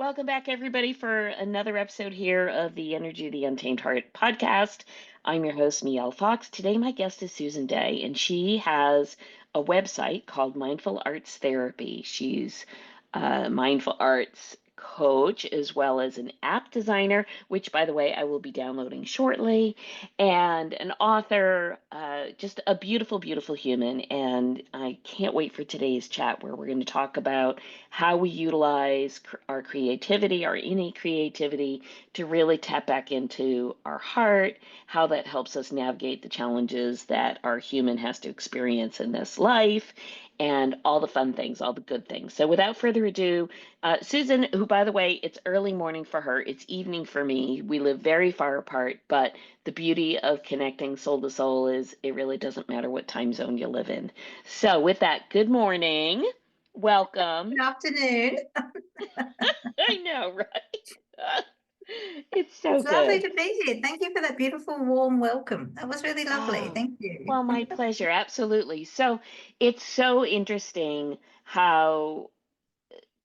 Welcome back, everybody, for another episode here of the Energy of the Untamed Heart podcast. I'm your host, Mielle Fox. Today, my guest is Susan Day, and she has a website called Mindful Arts Therapy. She's a mindful arts coach as well as an app designer, which, by the way, I will be downloading shortly, and an author, just a beautiful, beautiful human. And I can't wait for today's chat where we're going to talk about how we utilize our creativity, our innate creativity, to really tap back into our heart, how that helps us navigate the challenges that our human has to experience in this life, and all the fun things, all the good things. So, without further ado, Susan, who, by the way, it's early morning for her, it's evening for me. We live very far apart, but the beauty of connecting soul to soul is it really doesn't matter what time zone you live in. So, with that, good morning. Welcome. Good afternoon. I know, right? It's so It's lovely good. to be here. Thank you for that beautiful, warm welcome. That was really lovely. Oh, Thank you. well, my pleasure. Absolutely. So it's so interesting how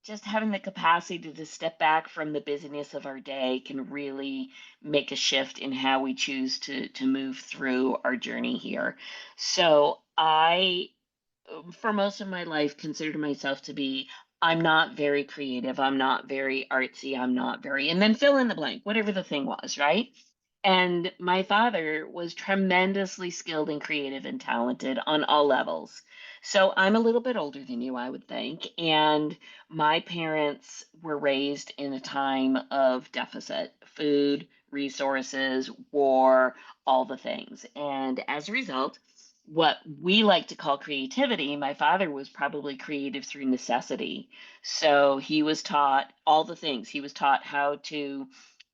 just having the capacity to step back from the busyness of our day can really make a shift in how we choose to move through our journey here. So I for most of my life considered myself to be I'm not very creative, I'm not very artsy, I'm not very and then fill in the blank, whatever the thing was, right? And my father was tremendously skilled and creative and talented on all levels. So I'm a little bit older than you, I would think. And my parents were raised in a time of deficit, food, resources, war, all the things. And as a result, what we like to call creativity, my father was probably creative through necessity. So he was taught all the things. He was taught how to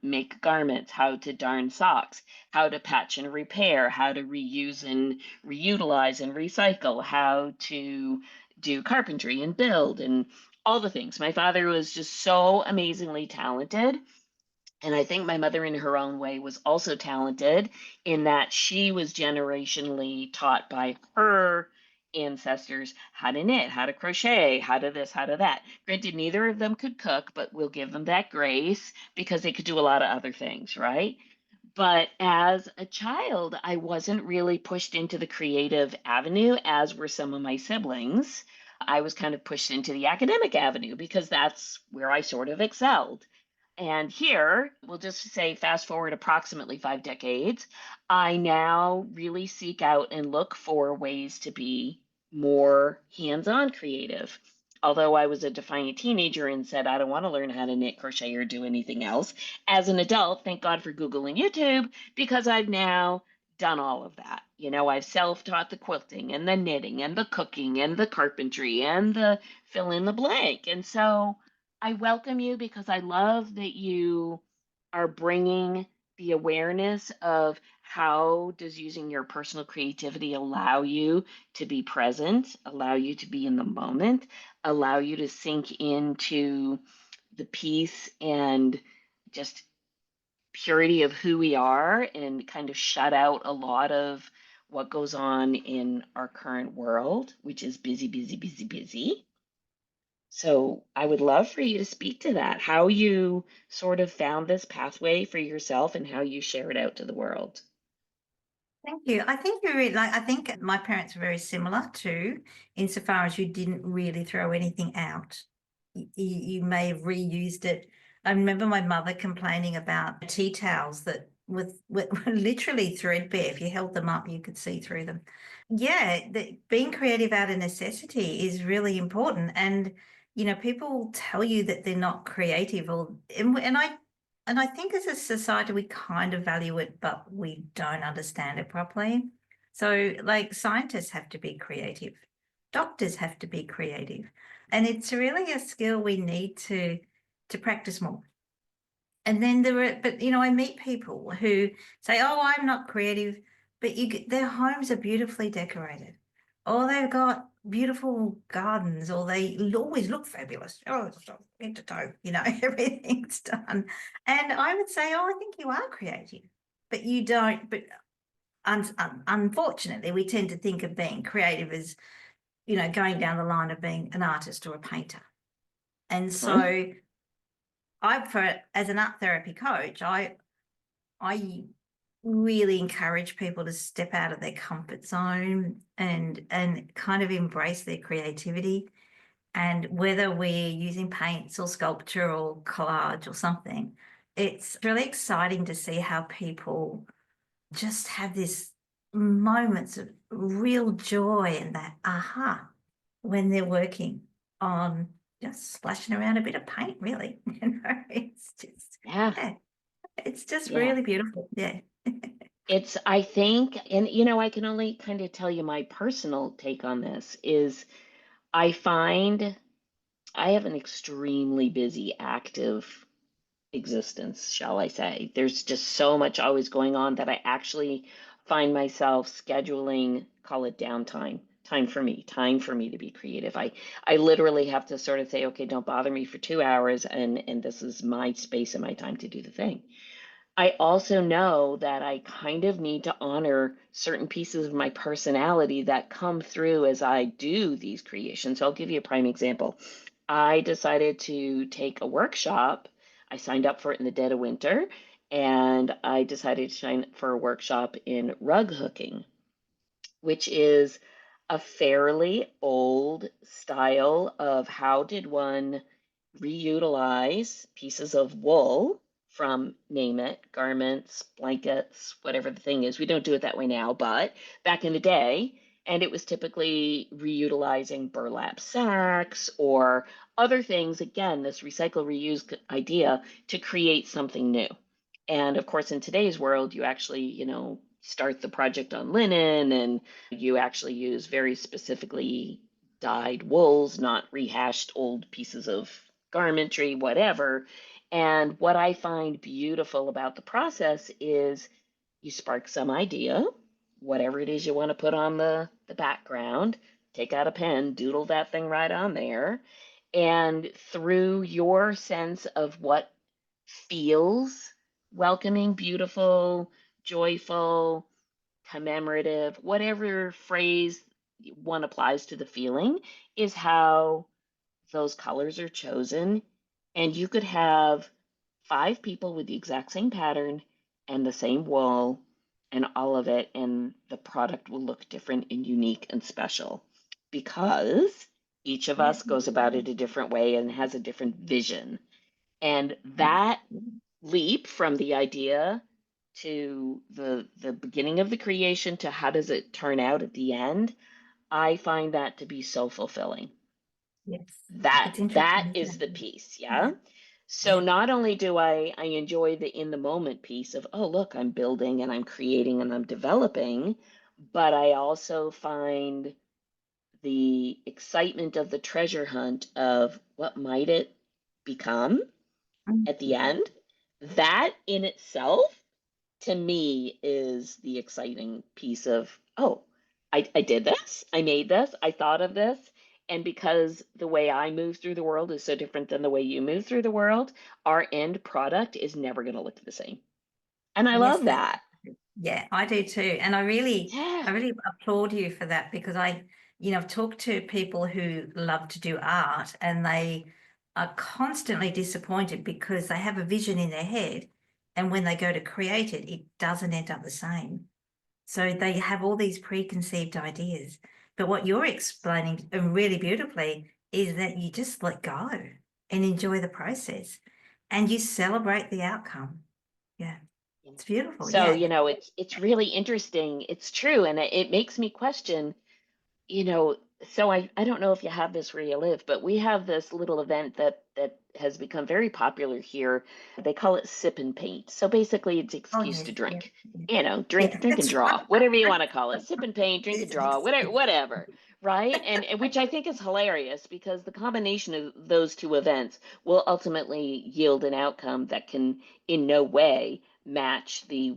make garments, how to darn socks, how to patch and repair, how to reuse and reutilize and recycle, how to do carpentry and build and all the things. My father was just so amazingly talented. And I think my mother, in her own way, was also talented in that she was generationally taught by her ancestors how to knit, how to crochet, how to this, how to that. Granted, neither of them could cook, but we'll give them that grace because they could do a lot of other things, right? But as a child, I wasn't really pushed into the creative avenue, as were some of my siblings. I was kind of pushed into the academic avenue because that's where I sort of excelled. And here, we'll just say fast forward approximately 5 decades, I now really seek out and look for ways to be more hands on creative. Although I was a defiant teenager and said, I don't want to learn how to knit, crochet, or do anything else. As an adult, thank God for Google and YouTube, because I've now done all of that. You know, I've self taught the quilting and the knitting and the cooking and the carpentry and the fill in the blank. And so, I welcome you because I love that you are bringing the awareness of how does using your personal creativity allow you to be present, allow you to be in the moment, allow you to sink into the peace and just purity of who we are and kind of shut out a lot of what goes on in our current world, which is busy, busy, busy, busy. So I would love for you to speak to that, how you sort of found this pathway for yourself and how you share it out to the world. Thank you. I think you're really, I think my parents were very similar too, insofar as you didn't really throw anything out. You may have reused it. I remember my mother complaining about tea towels that were literally threadbare. If you held them up, you could see through them. Yeah, being creative out of necessity is really important. And, people tell you that they're not creative and I think as a society, we kind of value it, but we don't understand it properly. So, like, scientists have to be creative, doctors have to be creative, and it's really a skill we need to practice more. And then but I meet people who say, "Oh, I'm not creative," but their homes are beautifully decorated, or they've got beautiful gardens, or they always look fabulous. Oh, it's from head to toe, everything's done. And I would say, "Oh, I think you are creative, but you don't." But unfortunately, we tend to think of being creative as going down the line of being an artist or a painter, and Mhm. so I for as an art therapy coach, I really encourage people to step out of their comfort zone and kind of embrace their creativity. And whether we're using paints or sculpture or collage or something, it's really exciting to see how people just have this moments of real joy and that aha when they're working on just splashing around a bit of paint, really. It's just, Yeah. yeah, it's just Yeah. really beautiful. Yeah. It's, I think, and I can only kind of tell you my personal take on this is I find I have an extremely busy, active existence, shall I say. There's just so much always going on that I actually find myself scheduling, call it downtime, time for me to be creative. I literally have to sort of say, okay, don't bother me for 2 hours, and this is my space and my time to do the thing. I also know that I kind of need to honor certain pieces of my personality that come through as I do these creations. So I'll give you a prime example. I decided to take a workshop. I signed up for it in the dead of winter, and I decided to sign up for a workshop in rug hooking, which is a fairly old style of how did one reutilize pieces of wool from, name it, garments, blankets, whatever the thing is. We don't do it that way now, but back in the day, and it was typically reutilizing burlap sacks or other things. Again, this recycle reuse idea to create something new. And of course, in today's world, you actually, start the project on linen, and you actually use very specifically dyed wools, not rehashed old pieces of garmentry, whatever. And what I find beautiful about the process is you spark some idea, whatever it is you want to put on the background, take out a pen, doodle that thing right on there. And through your sense of what feels welcoming, beautiful, joyful, commemorative, whatever phrase one applies to the feeling, is how those colors are chosen. And you could have 5 people with the exact same pattern and the same wool and all of it, and the product will look different and unique and special because each of Yeah. us goes about it a different way and has a different vision. And that leap from the idea to the beginning of the creation to how does it turn out at the end, I find that to be so fulfilling. Yes. That It's that interesting, is isn't the it? piece, Yeah. yeah. So Yeah. not only do I enjoy the in the moment piece of, oh look, I'm building and I'm creating and I'm developing, but I also find the excitement of the treasure hunt of what might it become Mm. at the end. That in itself, to me, is the exciting piece of, oh, I did this, I made this, I thought of this. And because the way I move through the world is so different than the way you move through the world, our end product is never going to look the same. And I Yes, love that's that. yeah, I do too. And I Yeah. really applaud you for that because I've talked to people who love to do art and they are constantly disappointed because they have a vision in their head and when they go to create it, it doesn't end up the same. So they have all these preconceived ideas. But what you're explaining really beautifully is that you just let go and enjoy the process and you celebrate the outcome. Yeah, it's beautiful. So, Yeah. it's really interesting. It's true. And it makes me question, you know, so I don't know if you have this where you live, but we have this little event that has become very popular here. They call it sip and paint. So basically it's an Oh, excuse yes. to Yeah. drink. Yeah. Drink Yeah, drink and that's right. draw, whatever you want to call it. Sip and paint, drink and draw, Business. whatever, whatever. Right? And which I think is hilarious because the combination of those two events will ultimately yield an outcome that can in no way match the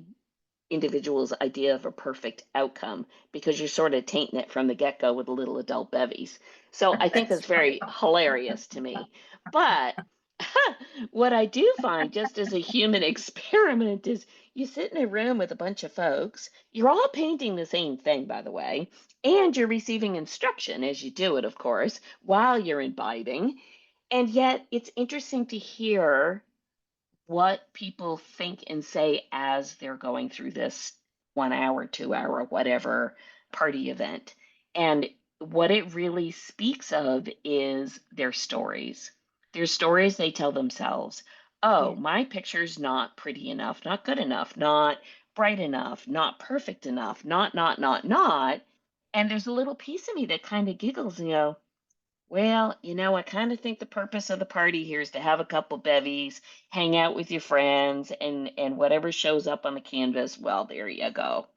individual's idea of a perfect outcome because you're sort of tainting it from the get-go with little adult bevies. So I think That's that's right. very hilarious to me. But what I do find just as a human experiment is you sit in a room with a bunch of folks, you're all painting the same thing, by the way, and you're receiving instruction as you do it, of course, while you're imbibing. And yet it's interesting to hear. what people think and say as they're going through this 1 hour, 2 hour, whatever party event. And what it really speaks of is their stories. Their stories they tell themselves. Oh, Yeah, my picture's not pretty enough, not good enough, not bright enough, not perfect enough, not. And there's a little piece of me that kind of giggles and go, well, I kind of think the purpose of the party here is to have a couple bevies, hang out with your friends, and whatever shows up on the canvas, well, there you go.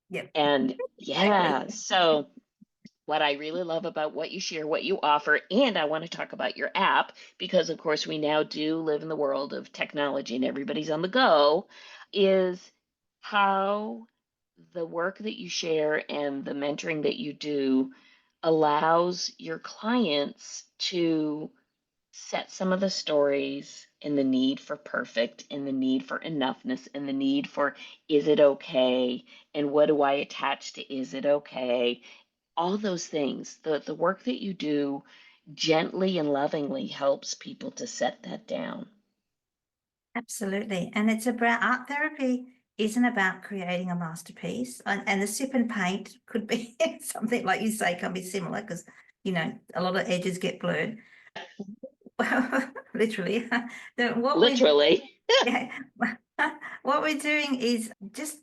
yeah, And exactly. yeah, so what I really love about what you share, what you offer, and I want to talk about your app because, of course, we now do live in the world of technology and everybody's on the go, is how the work that you share and the mentoring that you do allows your clients to set some of the stories and the need for perfect and the need for enoughness and the need for is it okay and what do I attach to is it okay, all those things, the work that you do gently and lovingly helps people to set that down. Absolutely. And it's about art therapy isn't about creating a masterpiece. And the sip and paint could be something like you say, can be similar because, a lot of edges get blurred. Literally. What we Literally. yeah, what we're doing is just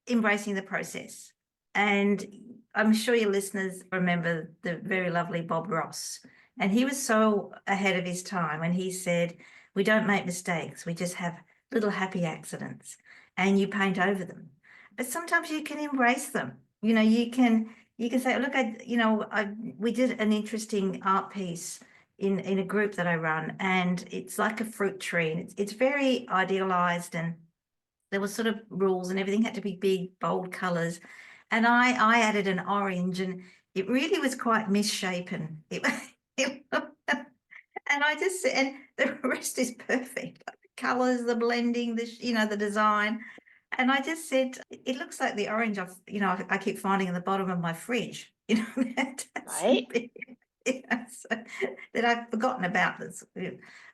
embracing the process. And I'm sure your listeners remember the very lovely Bob Ross. And he was so ahead of his time and he said, we don't make mistakes, we just have little happy accidents and you paint over them. But sometimes you can embrace them. You can say, look, we did an interesting art piece in a group that I run, and it's like a fruit tree, and it's very idealized, and there was sort of rules and everything had to be big, bold colors. And I added an orange and it really was quite misshapen. It, and I just said, and the rest is perfect. Like the colors, the blending, the design. And I just said, it looks like the orange I keep finding in the bottom of my fridge. That's a Right? bit, so, that I've forgotten about that's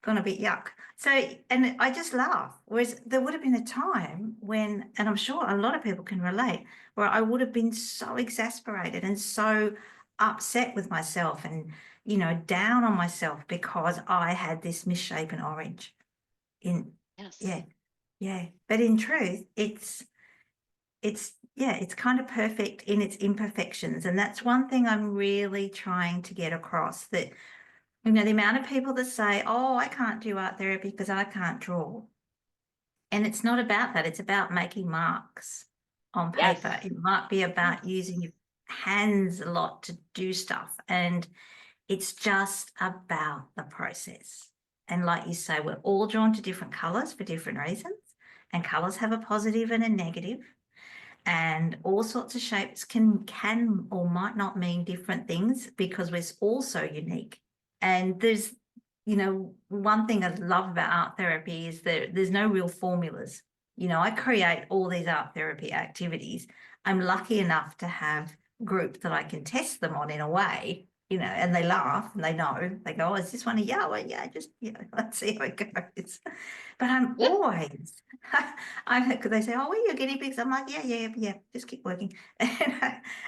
gone a bit yuck. So, and I just laugh. Whereas there would have been a time when, and I'm sure a lot of people can relate, where I would have been so exasperated and so upset with myself and, down on myself because I had this misshapen orange in, Yes. yeah, yeah. But in truth, it's kind of perfect in its imperfections. And that's one thing I'm really trying to get across, that the amount of people that say, oh, I can't do art therapy because I can't draw. And it's not about that. It's about making marks on Yes. paper. It might be Yes. about using your hands a lot to do stuff. And it's just about the process. And like you say, we're all drawn to different colors for different reasons. And colors have a positive and a negative, and all sorts of shapes can or might not mean different things because we're all so unique. And there's one thing I love about art therapy is that there's no real formulas. I create all these art therapy activities. I'm lucky enough to have a group that I can test them on in a way, and they laugh and they go, oh, is this one a yeah? Well, yeah, just let's see how it goes. But I'm always because they say, oh, we're your guinea pigs. I'm like, yeah, yeah, yeah, just keep working.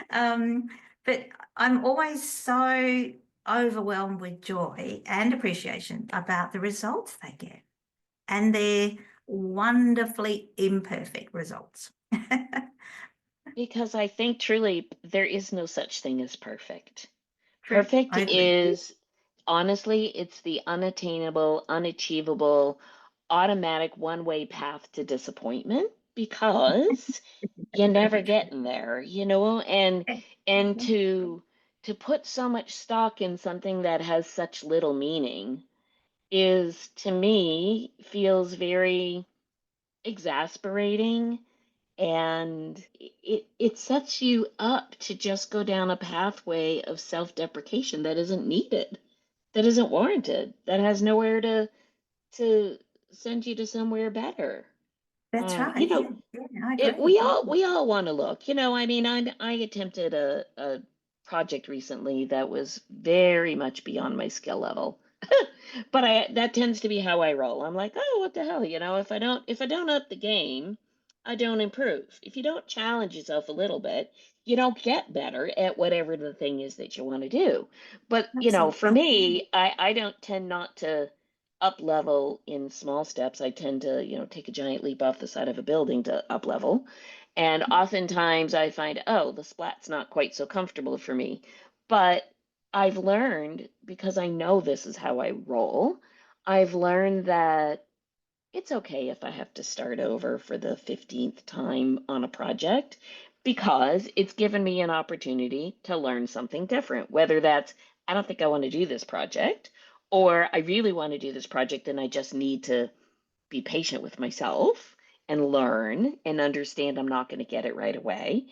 um, but I'm always so overwhelmed with joy and appreciation about the results they get. And they're wonderfully imperfect results. Because I think truly there is no such thing as perfect. True, Perfect I agree. is honestly, it's the unattainable, unachievable, automatic one-way path to disappointment because you're never Very true. getting there, and to put so much stock in something that has such little meaning is to me feels very exasperating, and it sets you up to just go down a pathway of self-deprecation that isn't needed, that isn't warranted, that has nowhere to send you to somewhere better. That's uh right. you Yeah, know yeah, I it agree. we all want to look, I mean, I attempted a project recently that was very much beyond my skill level, But that tends to be how I roll. I'm like, "Oh, what the hell?" If I don't up the game, I don't improve. If you don't challenge yourself a little bit, you don't get better at whatever the thing is that you want to do. But, for Absolutely. me, I don't tend not to up level in small steps. I tend to, take a giant leap off the side of a building to up level. And oftentimes I find, oh, the splat's not quite so comfortable for me. But I've learned, because I know this is how I roll, I've learned that it's okay if I have to start over for the 15th time on a project because it's given me an opportunity to learn something different. Whether that's, I don't think I want to do this project, or I really want to do this project and I just need to be patient with myself and learn and understand I'm not going to get it right away.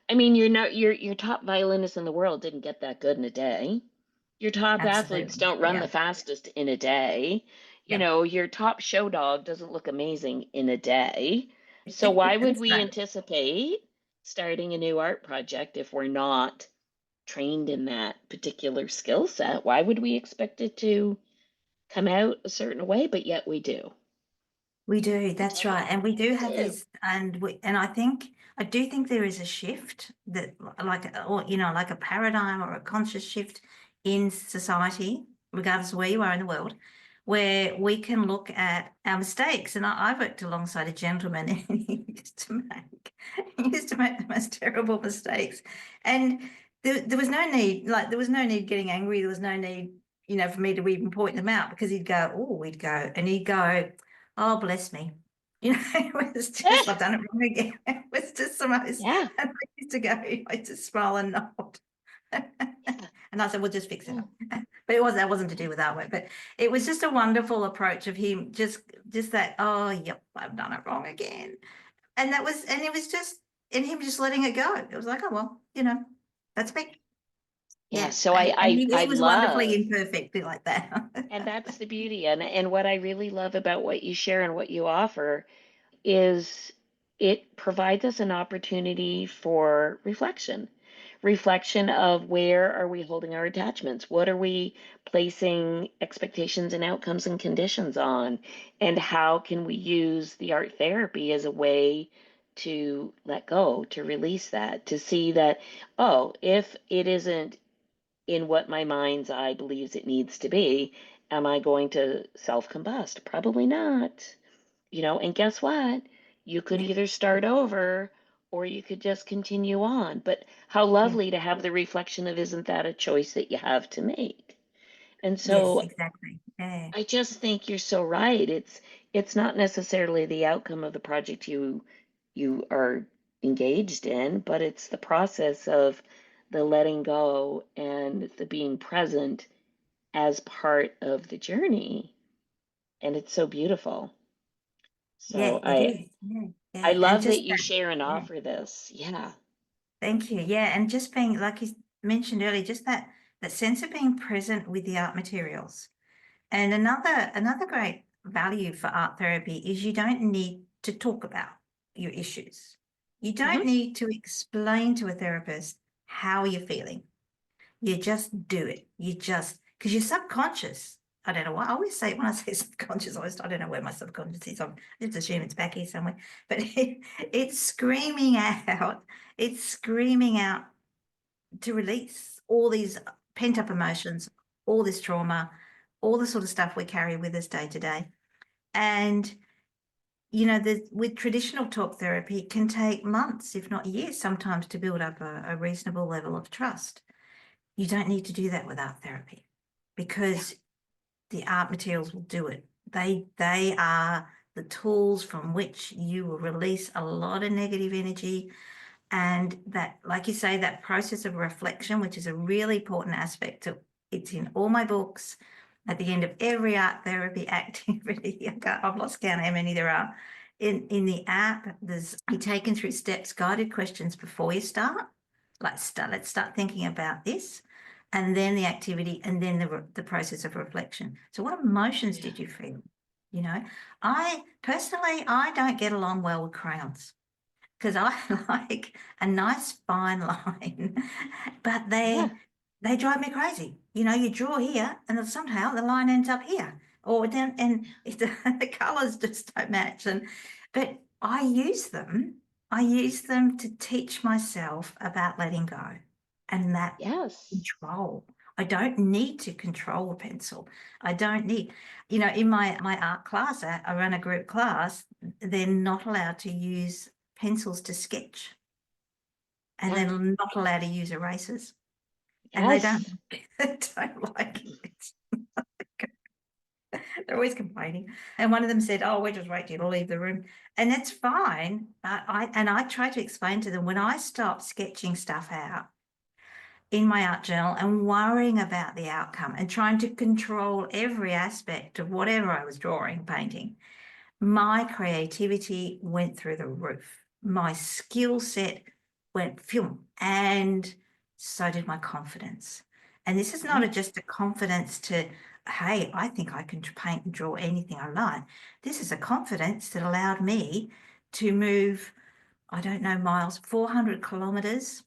I mean, your top violinist in the world didn't get that good in a day. Your top athletes Absolutely. don't run Yeah. the fastest in a day. Yep. Your top show dog doesn't look amazing in a day. So why would That's we right. anticipate starting a new art project if we're not trained in that particular skill set? Why would we expect it to come out a certain way, but yet we do? We do, We that's do. right. And we do We have do. these, and I do think there is a shift that or, like a paradigm or a conscious shift in society, regardless of where you are in the world, where we can look at our mistakes. And I worked alongside a gentleman and he used to make the most terrible mistakes. And there was no need, there was no need getting angry. There was no need, for me to even point them out because he'd go, oh, bless me. It was just, I've done it wrong again. It was just the most, Yeah. and I used to go, I just smile and nod. Yeah. And I said, we'll just fix it Yeah. up. But that wasn't to do with artwork, but it was just a wonderful approach of him, just that, oh, yep, I've done it wrong again. And it was just, and him just letting it go. It was like, oh, well, that's me. Yeah. Yeah. So And I he was wonderfully love, imperfect like that. and that's the beauty. And what I really love about what you share and what you offer is it provides us an opportunity for reflection of where are we holding our attachments, what are we placing expectations and outcomes and conditions on, and how can we use the art therapy as a way to let go, to release that, to see that, oh, if it isn't in what my mind's eye believes it needs to be, am I going to self combust? Probably not. And guess what? You could Yeah. either start over or you could just continue on. But how Yeah. lovely to have the reflection of, isn't that a choice that you have to make? And Yes, so exactly. Yeah. I just think you're so right. It's not necessarily the outcome of the project you are engaged in, but it's the process of the letting go and the being present as part of the journey. And it's so beautiful. Yeah, So it I is. Yeah, I yeah, and love that just you that. share and Yeah, offer this. Yeah. thank you. Yeah, and just being like you mentioned earlier, just that sense of being present with the art materials. And another great value for art therapy is you don't need to talk about your issues. You Hmm. don't need to explain to a therapist how you're feeling. You just do it. You just, because your subconscious, I don't know why. I always say, when I say subconscious, I don't know where my subconscious is. I just assume it's back here somewhere. But it's screaming out. It's screaming out to release all these pent up emotions, all this trauma, all the sort of stuff we carry with us day to day. And with traditional talk therapy, it can take months, if not years, sometimes to build up a reasonable level of trust. You don't need to do that with art therapy Yeah. because the art materials will do it. They are the tools from which you will release a lot of negative energy. And that, like you say, that process of reflection, which is a really important aspect of, it's in all my books. At the end of every art therapy activity, I've lost count how many there are. In the app, you're taken through steps, guided questions before you start. Let's start thinking about this, and then the activity, and then the process of reflection. So, what emotions Yeah. did you feel? I personally, I don't get along well with crowns because I like a nice fine line, but Yeah. they drive me crazy. You know, you draw here and then somehow the line ends up here or then, and if the colors just don't match. But I use them to teach myself about letting go and that Yes. control. I don't need to control a pencil. I don't need, you know, in my art class, I run a group class, they're not allowed to use pencils to sketch and Yeah. they're not allowed to use erasers. And they don't, Yes. they don't like it. They're always complaining. And one of them said, "Oh, we're just waiting to leave the room." And that's fine. I try to explain to them when I stop sketching stuff out in my art journal and worrying about the outcome and trying to control every aspect of whatever I was drawing, painting, my creativity went through the roof. My skill set went film, and so did my confidence. And this is not Yeah. just a confidence to, hey, I think I can paint and draw anything I like. This is a confidence that allowed me to move, I don't know, miles, 400 kilometers,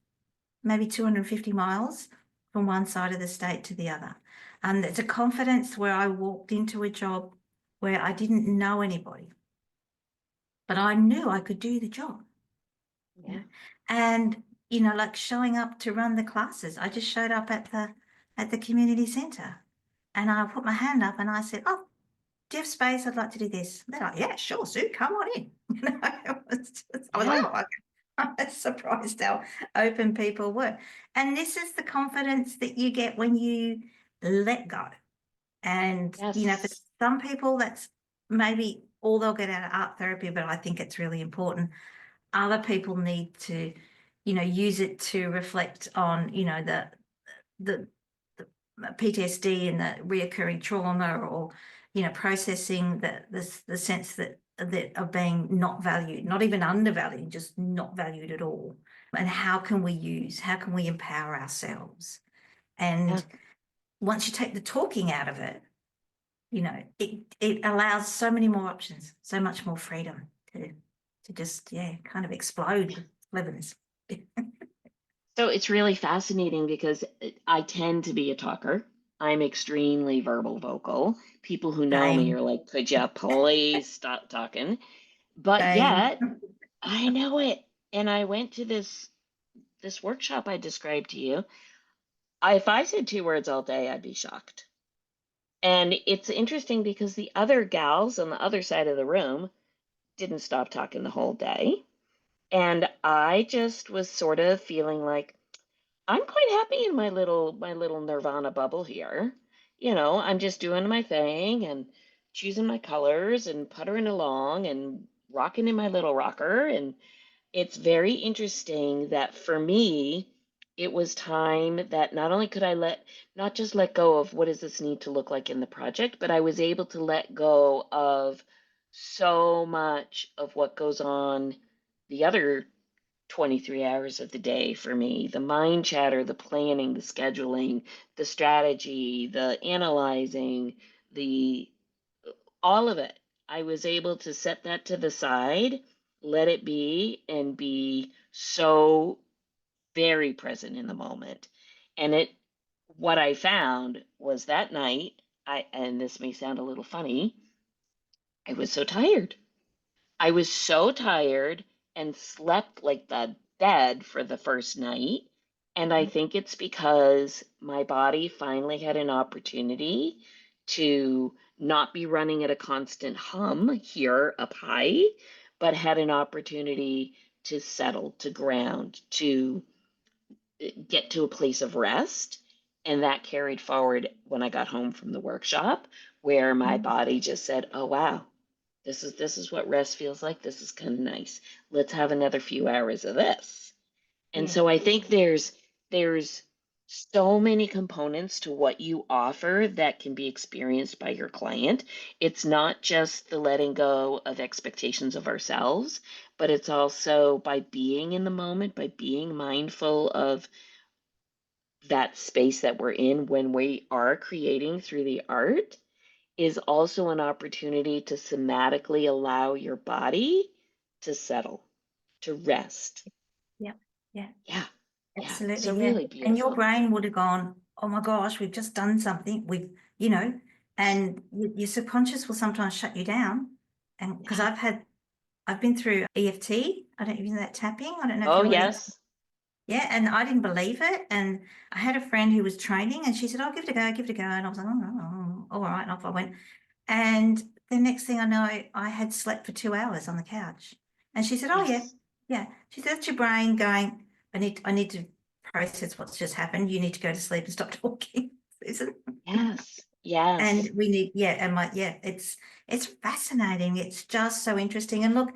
maybe 250 miles from one side of the state to the other. And it's a confidence where I walked into a job where I didn't know anybody, but I knew I could do the job, you Yeah. know. And you know, like showing up to run the classes, I just showed up at the community centre, and I put my hand up and I said, "Oh, do you have space? I'd like to do this." They're like, "Yeah, sure, Sue, come on in." You know, I was like, Yeah. "Oh, okay." I'm surprised how open people were. And this is the confidence that you get when you let go. And you know, for Yes. some people, that's maybe all they'll get out of art therapy, but I think it's really important. Other people need to, you know, use it to reflect on, you know, the, the PTSD and the reoccurring trauma, or you know, processing the sense that of being not valued, not even undervalued, just not valued at all. And how can we empower ourselves? Yeah. And once you take the talking out of it, you know, it allows so many more options, so much more freedom to just, yeah, kind of explode with cleverness. So it's really fascinating because I tend to be a talker. I'm extremely verbal vocal. People who know me Same, are like, could you please stop talking? But same. yet, I know it. And I went to this workshop I described to you. If I said 2 words all day, I'd be shocked. And it's interesting because the other gals on the other side of the room didn't stop talking the whole day. And I just was sort of feeling like I'm quite happy in my little nirvana bubble here. I'm just doing my thing and choosing my colors and puttering along and rocking in my little rocker. And it's very interesting that for me, it was time that not only could I not just let go of what does this need to look like in the project, but I was able to let go of so much of what goes on the other 23 hours of the day for me. The mind chatter, the planning, the scheduling, the strategy, the analyzing, the all of it. I was able to set that to the side, let it be, and be so very present in the moment. And what I found was that night, and this may sound a little funny, I was so tired. I was so tired and slept like the dead for the first night. And I think it's because my body finally had an opportunity to not be running at a constant hum here up high, but had an opportunity to settle, to ground, to get to a place of rest. And that carried forward when I got home from the workshop, where my body just said, "Oh, wow, this is what rest feels like. This is kind of nice. Let's have another few hours of this." And Yeah, so I think there's so many components to what you offer that can be experienced by your client. It's not just the letting go of expectations of ourselves, but it's also by being in the moment, by being mindful of that space that we're in when we are creating through the art is also an opportunity to somatically allow your body to settle, to rest. yeah, yeah, Yeah, yeah. So absolutely, yeah. really And your beautiful. brain would have gone, oh my gosh, we've just done something. And your subconscious will sometimes shut you down. And because Yeah. I've been through EFT. I don't even know that tapping. I don't know if Oh, you know what it is. yes. Yeah, and I didn't believe it. And I had a friend who was training, and she said, "Oh, give it a go, give it a go." And I was like, "Oh, all right." And off I went. And the next thing I know, I had slept for 2 hours on the couch. And she said, "Oh, yeah, Yes. yeah." She said, "That's your brain going, I need to process what's just happened. You need to go to sleep and stop talking, Susan." Yes. And Yes. we need, yeah, and like, yeah, it's fascinating. It's just so interesting. And look,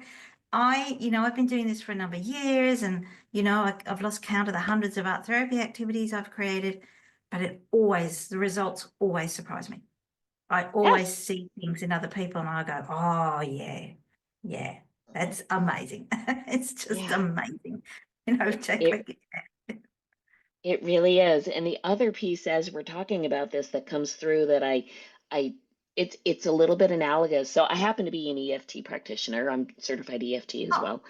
I've been doing this for a number of years, and I've lost count of the hundreds of art therapy activities I've created, but the results always surprise me. I always Yes. see things in other people, and I go, "Oh yeah, yeah, that's amazing." It's just Yeah. amazing, It Jackie. it really is. And the other piece as we're talking about this that comes through that I it's a little bit analogous. So I happen to be an EFT practitioner. I'm certified EFT as Oh, well.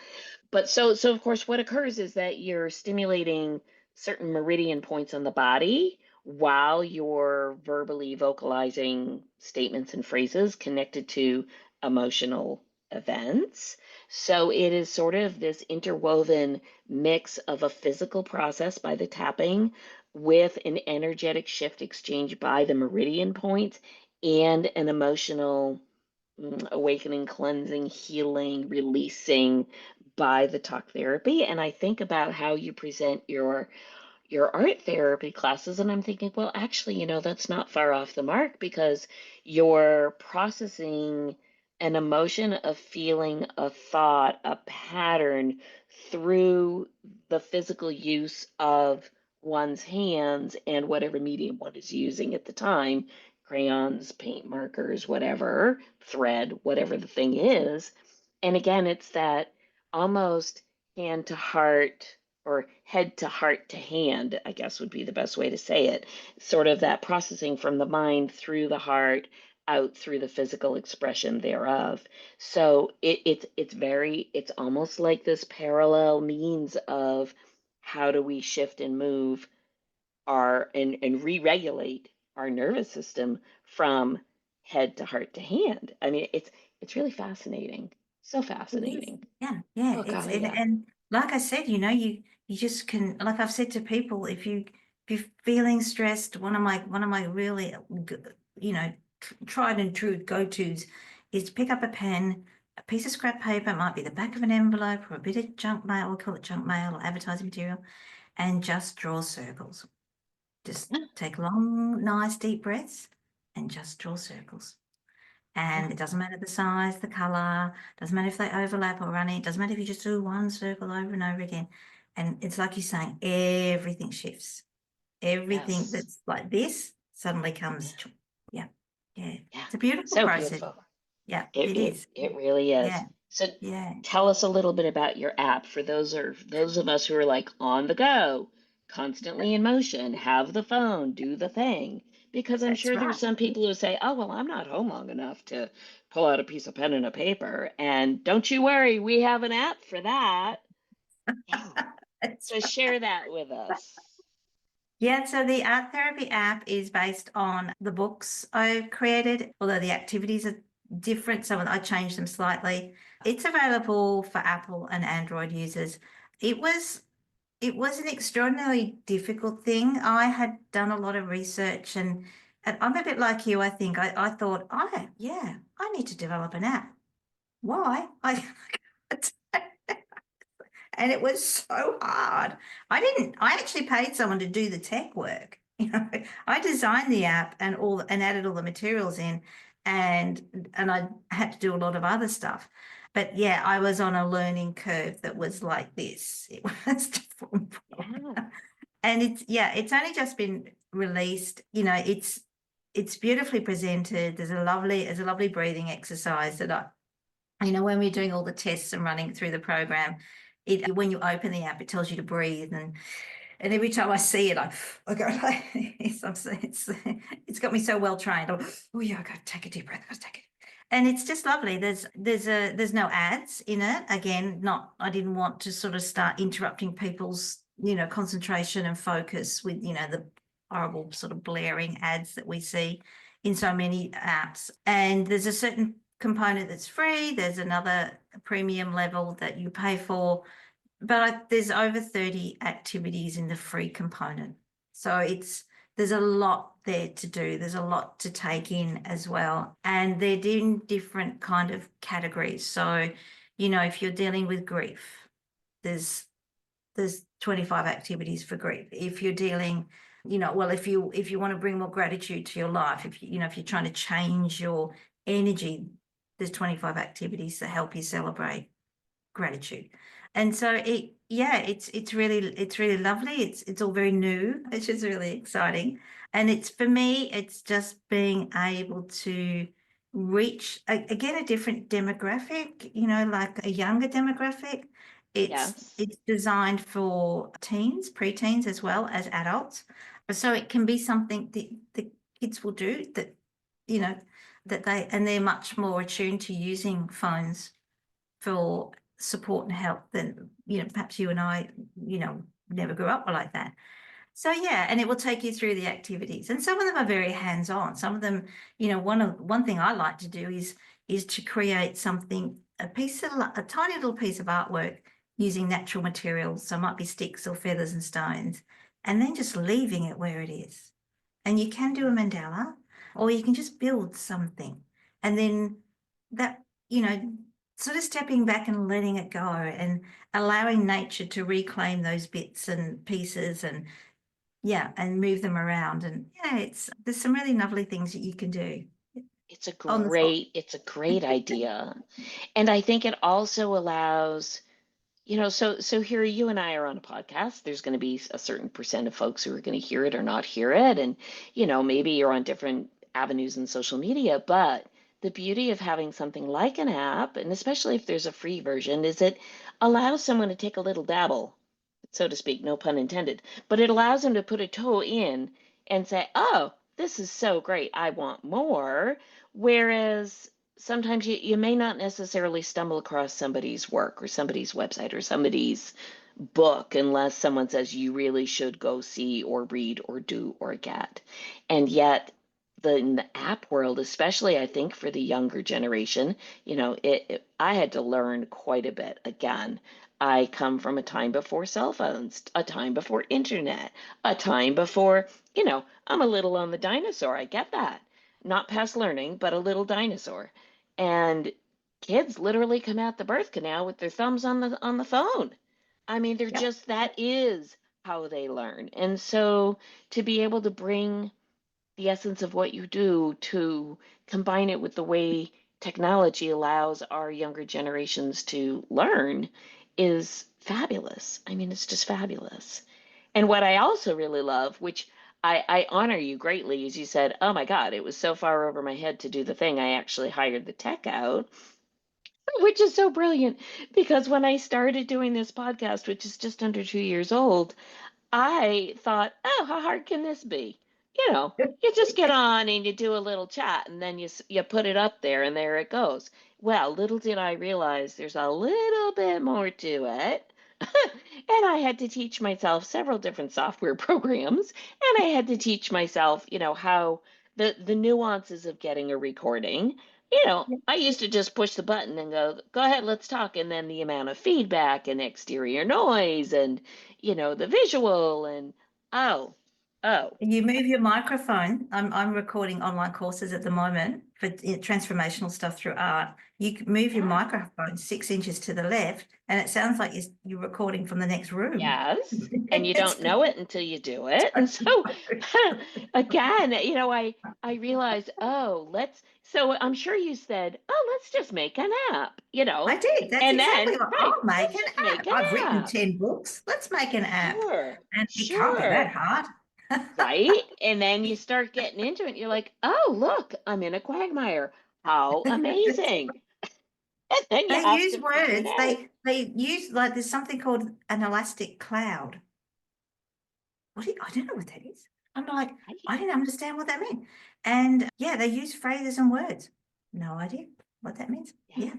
But so of course what occurs is that you're stimulating certain meridian points on the body while you're verbally vocalizing statements and phrases connected to emotional events. So it is sort of this interwoven mix of a physical process by the tapping with an energetic shift exchange by the meridian points and an emotional awakening, cleansing, healing, releasing by the talk therapy. And I think about how you present your art therapy classes, and I'm thinking, well, actually, that's not far off the mark because you're processing an emotion, a feeling, a thought, a pattern through the physical use of one's hands and whatever medium one is using at the time, crayons, paint markers, whatever, thread, whatever the thing is. And again, it's that almost hand to heart or head to heart to hand, I guess would be the best way to say it. Sort of that processing from the mind through the heart out through the physical expression thereof. So it's almost like this parallel means of how do we shift and move and re-regulate our nervous system from head to heart to hand. I mean, it's really fascinating. So it is. fascinating. Yeah, yeah. Oh It's golly, it, yeah. and like I said, you just can, like I've said to people, if you're feeling stressed, one of my really tried and true go-tos is to pick up a pen, a piece of scrap paper, it might be the back of an envelope or a bit of junk mail, we call it junk mail or advertising material, and just draw circles. Just take long, nice, deep breaths and just draw circles. Yeah. And it doesn't matter the size, the color, doesn't matter if they overlap or running, it doesn't matter if you just do one circle over and over again. And it's like you're saying, everything shifts. Everything Yes. that's like this suddenly Yeah. comes. Yeah. Yeah. Yeah. It's a beautiful So process. beautiful. Yeah, It it it is. it really is. Yeah. So Yeah. tell us a little bit about your app for those of us who are like on the go, constantly in motion, have the phone, do the thing. Because I'm That's sure there's right. some people who say, "Oh, well, I'm not home long enough to pull out a piece of pen and a paper." And don't you worry, we have an app for that. Yeah. That's So right. share that with us. Yeah, so the art therapy app is based on the books I've created, although the activities are different. So I changed them slightly. It's available for Apple and Android users. It was it was an extraordinarily difficult thing. I had done a lot of research, and I'm a bit like you, I think. I thought, yeah, I need to develop an app. Why? And it was so hard. I actually paid someone to do the tech work. I designed the app and added all the materials in, and I had to do a lot of other stuff. But yeah, I was on a learning curve that was like this. It was just Yeah. and it's only just been released. It's beautifully presented. There's a lovely breathing exercise that when we're doing all the tests and running through the program, when you open the app, it tells you to breathe, and every time I see it, I go like it's got me so well trained. Oh yeah, I got to take a deep breath. I got to take it. And it's just lovely. There's no ads in it. Again, not I didn't want to sort of start interrupting people's concentration and focus with the horrible sort of blaring ads that we see in so many apps. And there's a certain component that's free. There's another premium level that you pay for, but there's over 30 activities in the free component. So there's a lot there to do. There's a lot to take in as well. And they're in different kind of categories. So, if you're dealing with grief, there's 25 activities for grief. If you're dealing, well, if you want to bring more gratitude to your life, if you're trying to change your energy, there's 25 activities that help you celebrate gratitude. And so it's really lovely. It's all very new, which is really exciting. And it's, for me, it's just being able to reach again a different demographic, like a younger demographic. Yes. It's designed for teens, preteens, as well as adults. So it can be something that the kids will do that, you know, they're much more attuned to using phones for support and help than, perhaps you and I, never grew up like that. So yeah, and it will take you through the activities. And some of them are very hands-on. Some of them, one thing I like to do is to create something, a tiny little piece of artwork using natural materials. So it might be sticks or feathers and stones, and then just leaving it where it is. And you can do a mandala, or you can just build something. And then that, sort of stepping back and letting it go and allowing nature to reclaim those bits and pieces and move them around. And there's some really lovely things that you can do on the spot. It's a great idea. And I think it also allows, so here you and I are on a podcast. There's going to be a certain percent of folks who are going to hear it or not hear it. And, maybe you're on different avenues in social media, but the beauty of having something like an app, and especially if there's a free version, is it allows someone to take a little dabble, so to speak, no pun intended, but it allows them to put a toe in and say, oh, this is so great, I want more. Whereas sometimes you may not necessarily stumble across somebody's work or somebody's website or somebody's book unless someone says you really should go see or read or do or get. And yet, in the app world, especially I think for the younger generation, I had to learn quite a bit again. I come from a time before cell phones, a time before internet, a time before, I'm a little on the dinosaur. I get that. Not past learning, but a little dinosaur. And kids literally come out the birth canal with their thumbs on the phone. I mean, they're Yep. just that is how they learn. And so to be able to bring the essence of what you do to combine it with the way technology allows our younger generations to learn is fabulous. I mean, it's just fabulous. And what I also really love, which I honor you greatly, is you said, oh my God, it was so far over my head to do the thing. I actually hired the tech out, which is so brilliant because when I started doing this podcast, which is just under 2 years old, I thought, oh, how hard can this be? You just get on and you do a little chat and then you put it up there and there it goes. Well, little did I realize there's a little bit more to it. And I had to teach myself several different software programs and I had to teach myself, how the nuances of getting a recording. I used to just push the button and go ahead, let's talk. And then the amount of feedback and exterior noise and the visual and oh, oh, You move your microphone. I'm recording online courses at the moment for transformational stuff through art. You can move your yeah, microphone 6 inches to the left, and it sounds like you're recording from the next room. yes. And you It's don't know it until you do it. And so again, I realized, oh, so I'm sure you said, oh, let's just make an app, I did. That's and then, exactly what right, I'll make let's an just make app. an I've written app. 10 books. Let's make an app. Sure, And it can't be that sure. hard. Right? And then you start getting into it. You're like, oh, look, I'm in a quagmire. How amazing. And then you They have use to figure it words. out. They use, like, there's something called an elastic cloud. I don't know what that is. I'm like, Right? I didn't understand what that meant. And they use phrases and words. No idea what that means. Yeah. Yeah,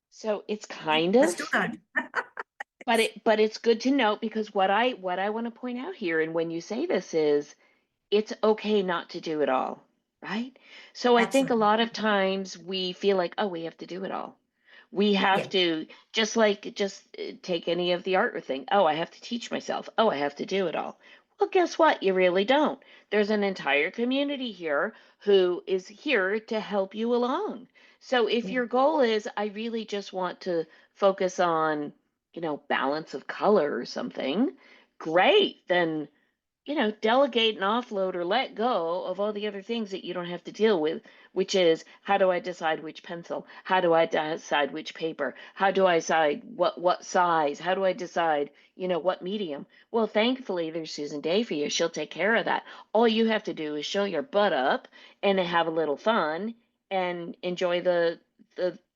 So it's kind I still of, don't. but it's good to note because what I want to point out here, and when you say this is, it's okay not to do it all, right? So I think a Absolutely. lot of times we feel like, oh, we have to do it all. We have Yeah. to just take any of the art thing. Oh, I have to teach myself. Oh, I have to do it all. Well, guess what? You really don't. There's an entire community here who is here to help you along. So if Yeah. your goal is, I really just want to focus on, balance of color or something, great. Then delegate and offload or let go of all the other things that you don't have to deal with, which is how do I decide which pencil? How do I decide which paper? How do I decide what size? How do I decide, what medium? Well, thankfully there's Susan Day for you. She'll take care of that. All you have to do is show your butt up and have a little fun and enjoy the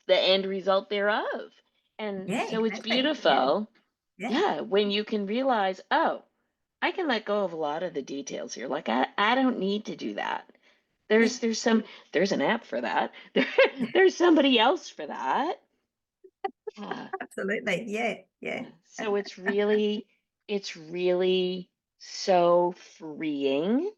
end result thereof. And Yeah, so it's exactly. Yeah. beautiful. Yeah. Yeah, when you can realize, oh, I can let go of a lot of the details here. Like I don't need to do that. Yeah. There's an app for that. There's somebody else for that. Yeah. Absolutely. Yeah. Yeah. Yeah. So it's really so freeing.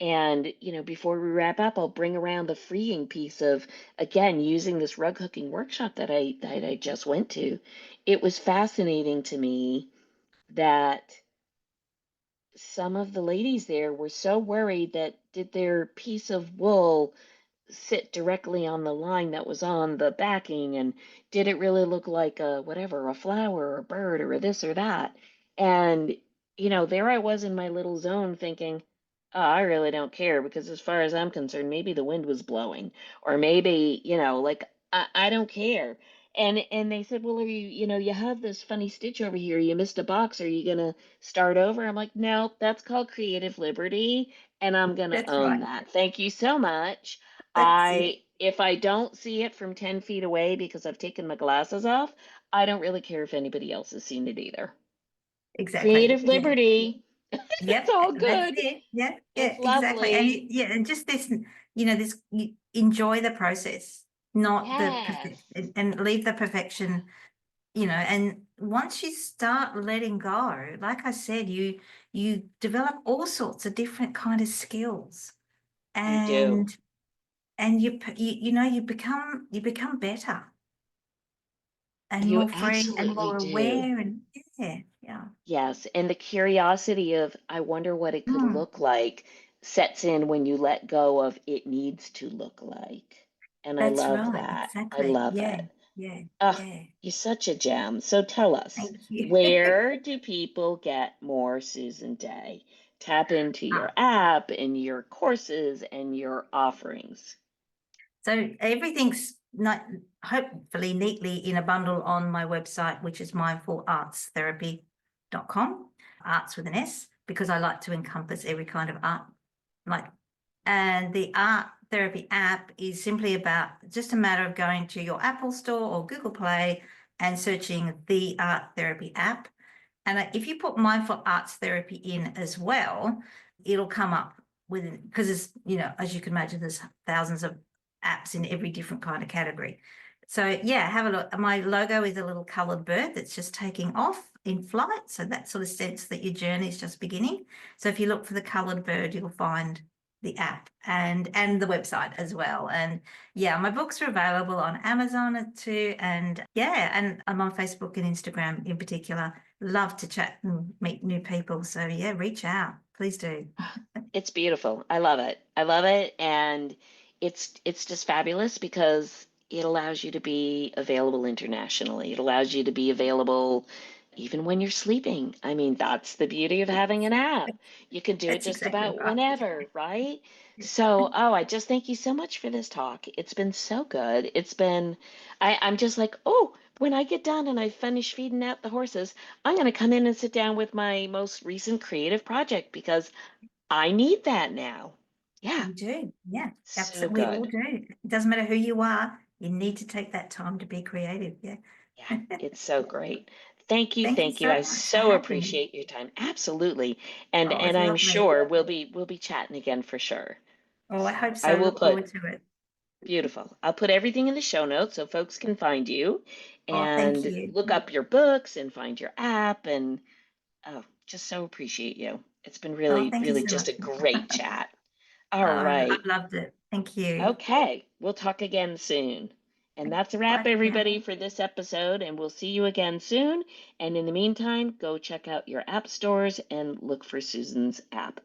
And, before we wrap up, I'll bring around the freeing piece of again using this rug hooking workshop that I just went to. It was fascinating to me that some of the ladies there were so worried that did their piece of wool sit directly on the line that was on the backing, and did it really look like a whatever, a flower or a bird or a this or that? And there I was in my little zone thinking, oh, I really don't care because as far as I'm concerned, maybe the wind was blowing, or maybe, like I don't care. And they said, well, are you have this funny stitch over here, you missed a box, are you gonna start over? I'm like, no, that's called creative liberty, and I'm gonna That's own right. that. Thank you so much. That's it. If I don't see it from 10 feet away because I've taken my glasses off, I don't really care if anybody else has seen it either. Exactly. Creative Yeah. liberty. It's Yep. all That's good. it. Yeah. It's Yeah. Exactly. And lovely. yeah, and just this, this you enjoy the process, not the Yes. perfect, and leave the perfection, and once you start letting go, like I said, you develop all sorts of different kind of skills, You do. and you become better and You more free and absolutely more do. aware, and yeah, yeah. Yes, and the curiosity of, I wonder what it could Mm, look like sets in when you let go of it needs to look like. And I that's love right, that. I exactly. love Yeah, it. yeah, Oh, yeah. you're such a gem. So tell us, Thank you. where do people get more Susan Day? Tap into your Ah, app and your courses and your offerings. so everything's not hopefully neatly in a bundle on my website, which is mindfulartstherapy.com, arts with an S, because I like to encompass every kind of art. Like, and the art therapy app is simply about just a matter of going to your Apple Store or Google Play and searching the art therapy app. And if you put mindful arts therapy in as well, it'll come up with, because it's, as you can imagine, there's thousands of apps in every different kind of category. So yeah, have a look. My logo is a little colored bird that's just taking off in flight. So that sort of sense that your journey is just beginning. So if you look for the colored bird, you'll find the app and the website as well. And yeah, my books are available on Amazon too. And yeah, and I'm on Facebook and Instagram in particular. Love to chat and meet new people. So yeah, reach out. Please do. It's beautiful. I love it. I love it. And it's just fabulous because it allows you to be available internationally. It allows you to be available even when you're sleeping. I mean, that's the beauty of having an app. You can do it That's just exactly about right. whenever, right? Yeah. So, oh, I just thank you so much for this talk. It's been so good. I'm just like, oh, when I get done and I finish feeding out the horses, I'm going to come in and sit down with my most recent creative project because I need that now. Yeah, You do. Yeah, so absolutely. We all good. do. It doesn't matter who you are. You need to take that time to be creative. Yeah. Yeah, it's so great. Thank you, Thank you thank you. so I much for so having me. appreciate your time. Absolutely. And Oh, and it's I'm lovely. sure we'll be chatting again for sure. Oh, I hope So I so. will Look put forward to it. beautiful. I'll put everything in the show notes so folks can find you Oh, thank and you. look up your books and find your app and oh, just so appreciate you. It's been Oh, really, thank you really so just much. a great chat. Oh, All I've right. loved it. Thank you. Okay. We'll talk again soon. And that's a Bye wrap, for now. everybody, for this episode. And we'll see you again soon. And in the meantime, go check out your app stores and look for Susan's app.